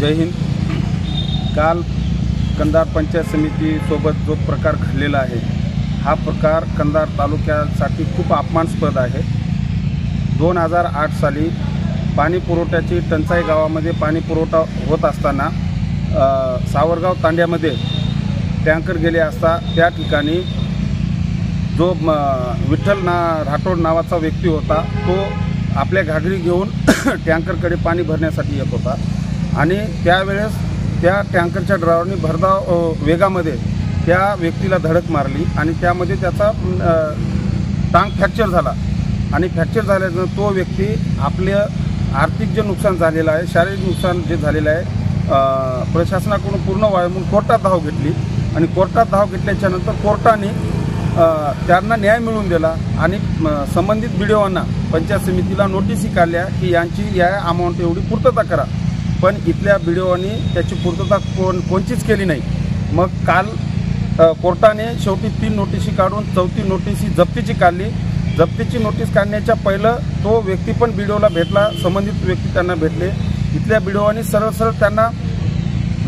जय हिंद। काल कंधार पंचायत समितीसोबत जो प्रकार घडलेला आहे हा प्रकार कंधार तालुक्यासाठी खूप अपमानास्पद आहे। 2008 साली पाणी पुरवठ्याची टंचाई गावामध्ये पाणी पुरवठा होत असताना सावरगाव तांड्यामध्ये टँकर गेले असता त्या ठिकाणी जो विठ्ठल राठोड नावाचा व्यक्ती होता तो आपल्या घागरी घेऊन टँकरकडे पाणी भरण्यासाठी येत होता आणि त्यावेळेस त्या टँकरच्या ड्रायव्हरने भरधाव वेगामध्ये त्या व्यक्तीला धडक मारली आणि त्यामध्ये त्याचा टांग फ्रॅक्चर झाला आणि फ्रॅक्चर झाल्यानंतर तो व्यक्ती आपलं आर्थिक जे नुकसान झालेलं आहे, शारीरिक नुकसान जे झालेलं आहे, प्रशासनाकडून पूर्ण वाळवून कोर्टात धाव घेतली आणि कोर्टात धाव घेतल्याच्यानंतर कोर्टाने त्यांना न्याय मिळवून दिला आणि संबंधित बीडीओंना पंचायत समितीला नोटीसी काढल्या की यांची या अमाऊंट एवढी पूर्तता करा, पण इथल्या बीडीओंनी त्याची पूर्तता कोणचीच केली नाही। मग काल कोर्टाने शेवटी 3 नोटीसी काढून 4थी नोटीस जप्तीची काढली। जप्तीची नोटीस काढण्याच्या पहिलं तो व्यक्ती पण बीडीओला भेटला, संबंधित व्यक्ती त्यांना भेटले। इथल्या बीडीओंनी सरळ त्यांना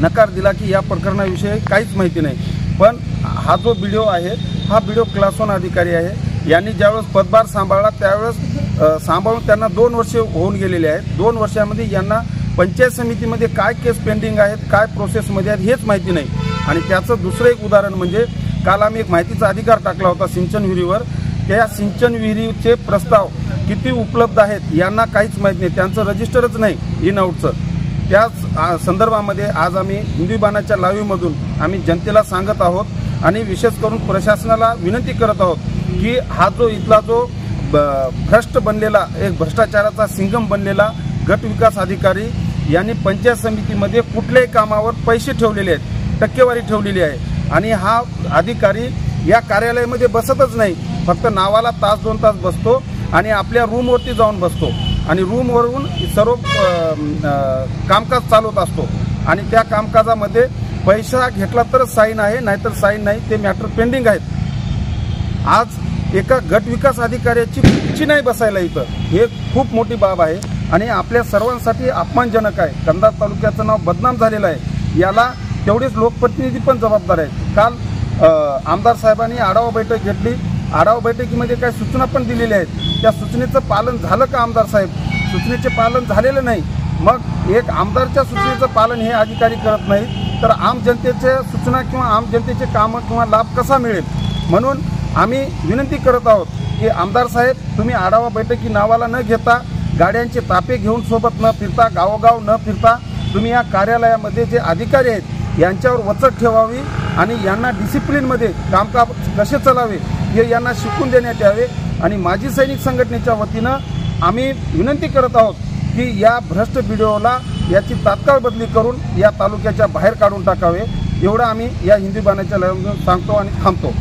नकार दिला की या प्रकरणाविषयी काहीच माहिती नाही। पण हा जो बीडीओ आहे हा बीडीओ क्लास 1 अधिकारी आहे। यांनी ज्यावेळेस पदभार सांभाळला त्यावेळेस सांभाळून त्यांना 2 वर्षे होऊन गेलेले आहेत। 2 वर्षामध्ये यांना पंचायत समितीमध्ये काय केस पेंडिंग आहेत, काय प्रोसेसमध्ये आहेत हेच माहिती नाही। आणि त्याचं दुसरं एक उदाहरण म्हणजे काल आम्ही एक माहितीचा अधिकार टाकला होता सिंचन विहिरीवर। त्या सिंचन विहिरीचे प्रस्ताव किती उपलब्ध आहेत यांना काहीच माहीत नाही, त्यांचं रजिस्टरच नाही इन आउटचं। त्याच संदर्भामध्ये आज आम्ही हिंदवी बाणाच्या लाईव्हमधून आम्ही जनतेला सांगत आहोत आणि विशेष करून प्रशासनाला विनंती करत आहोत की हा जो इथला जो भ्रष्ट बनलेला एक भ्रष्टाचाराचा सिंगम बनलेला गट विकास अधिकारी यांनी पंचायत समितीमध्ये कुठल्याही कामावर पैसे ठेवलेले आहेत, टक्केवारी ठेवलेली आहे आणि हा अधिकारी या कार्यालयामध्ये बसतच नाही, फक्त नावाला तास 2 तास बसतो आणि आपल्या रूमवरती जाऊन बसतो आणि रूमवरून सर्व कामकाज चालवत असतो आणि त्या कामकाजामध्ये पैसा घेतला तर साईन आहे, नाहीतर साईन नाही, ते मॅटर पेंडिंग आहेत। आज एका गट विकास अधिकाऱ्याची खुर्ची नाही बसायला इथं, हे खूप मोठी बाब आहे आणि आपल्या सर्वांसाठी अपमानजनक आहे। कंधार तालुक्याचं नाव बदनाम झालेलं आहे, याला तेवढेच लोकप्रतिनिधी पण जबाबदार आहेत। काल आमदार साहेबांनी आढावा बैठक घेतली, आढावा बैठकीमध्ये काही सूचना पण दिलेल्या आहेत, त्या सूचनेचं पालन झालं का आमदार साहेब? सूचनेचे पालन झालेलं नाही। मग एक आमदारच्या सूचनेचं पालन हे अधिकारी करत नाहीत तर आम जनतेच्या सूचना किंवा आम जनतेचे कामं किंवा लाभ कसा मिळेल? म्हणून आम्ही विनंती करत आहोत की आमदार साहेब तुम्ही आढावा बैठकी नावाला न घेता, गाड्यांचे तापे घेऊन सोबत न फिरता, गावोगाव न फिरता तुम्ही या कार्यालयामध्ये जे अधिकारी आहेत यांच्यावर वचक ठेवावी आणि यांना डिसिप्लिनमध्ये कामकाज कसे चालावे हे यांना शिकून देण्यात यावे। आणि माजी सैनिक संघटनेच्या वतीनं आम्ही विनंती करत आहोत की या भ्रष्ट बीडीओला याची तात्काळ बदली करून या तालुक्याच्या बाहेर काढून टाकावे, एवढं आम्ही या हिंदवी बाणाच्या लाईव्हमधून सांगतो आणि थांबतो।